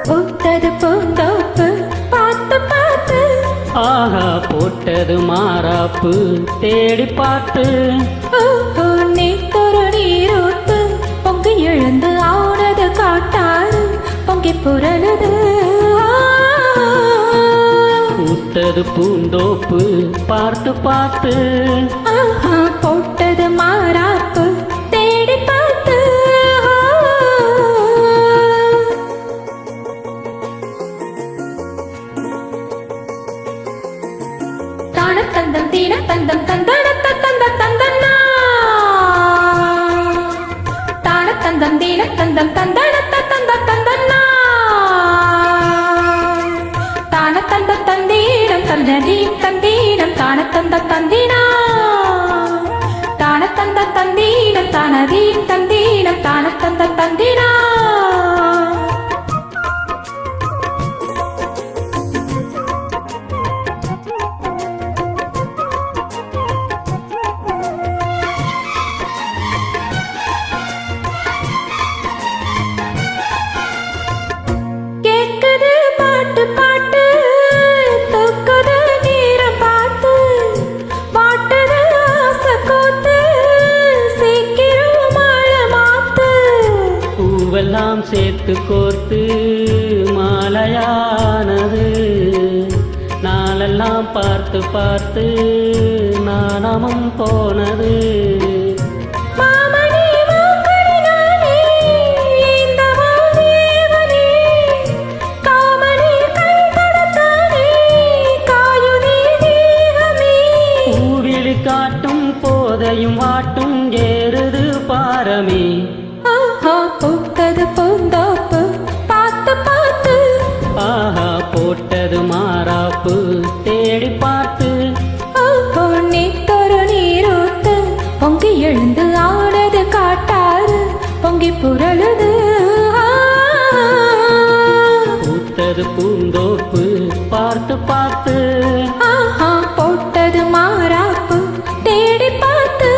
பூத்தது பூந்தோப்பு பார்த்து பார்த்து, ஆஹா போட்டது மாறாப்பு தேடி பார்த்து, நீத்தொரு நீரூத்து பொங்கி எழுந்து ஆனது காட்டாறு பொங்கி புரளுது. பூத்தது பூந்தோப்பு பார்த்து பார்த்து, போட்டது மாறாப்பு தேடி பார்த்து. தானத்தந்தம் தீனத்தந்தம் தந்தனத்த தந்த தந்தன்னா, தானத்தந்தம் தீனத்தந்தம் தந்தனத்த தந்த தந்தன்னா, தானத்தந்த தந்தீனம் தந்ததீம் தந்தீனம் தானத்தந்த தந்தினா, தானத்தந்த தந்தீனம் தானதீம் தந்தீனம் தானத்தந்த தந்தினா. கேக்குது பாட்டு பாட்டு தூக்குது நீரம் பார்த்து, வாட்டுது ஆசை கூத்து சீக்கிரம் மாலை மாத்து. பூவெல்லாம் சேர்த்து கோர்த்து மாலையானது, நாளெல்லாம் பார்த்து பார்த்து நாணமும் போனது. மாமணி மாக்கணினாலே இந்த மாதேவனே, காமணி கை கொடுத்தானே காயுதே தேகமே. பூவிழி காட்டும் போதையும் வாட்டும் ஏறுது பாரமே. பூத்தது பூந்தோப்பு பார்த்து பார்த்து, ஆஹா போட்டது மாறாப்பு தேடி பார்த்து, நீத்தொரு நீரூத்து பொங்கி எழுந்து ஆனது காட்டாறு பொங்கி புரளுது. பூத்தது பூந்தோப்பு பார்த்து பார்த்து, போட்டது மாறாப்பு தேடி பார்த்து.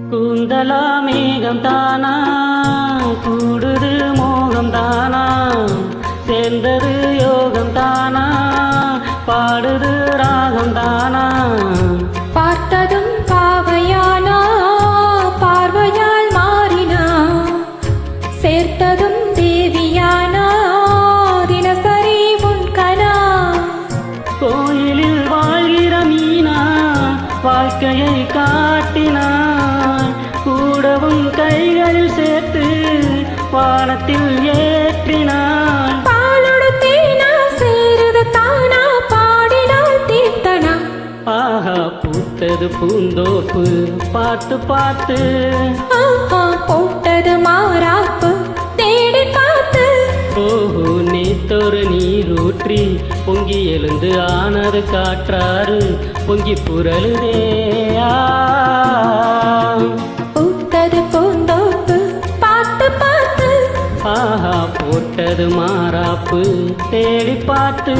கூந்தலா மேகம் தானா கூடுது மோகம் தானா, சேர்ந்தது யோகம் தானா பாடுது ராகம் தானா. பார்த்ததும் பாவையானா பார்வையால் மாறினா, சேர்த்ததும் தேவியானா தினசரி முன்கனா. கோயிலில் வாழ்கிற மீனா வாழ்க்கையை காட்டினான், கூடவும் கைகளில் சேர்த்து வானத்தில் ஏற்றினான். பாலோடு தேனா சேருது தானா பாடினால் தீர்த்தனா. ஆஹா பூத்தது பூந்தோப்பு பார்த்து பார்த்து, போட்டது மாறாப்பு தேடி பார்த்து. ஓஹோ நேத்தொரு நீரூற்றி பொங்கி எழுந்து ஆனது காற்றாறு பொங்கி புரளுதே. பூத்தது பூந்தோப்பு பார்த்து பார்த்து, ஆஹா போட்டது மாறாப்பு தேடி பார்த்து.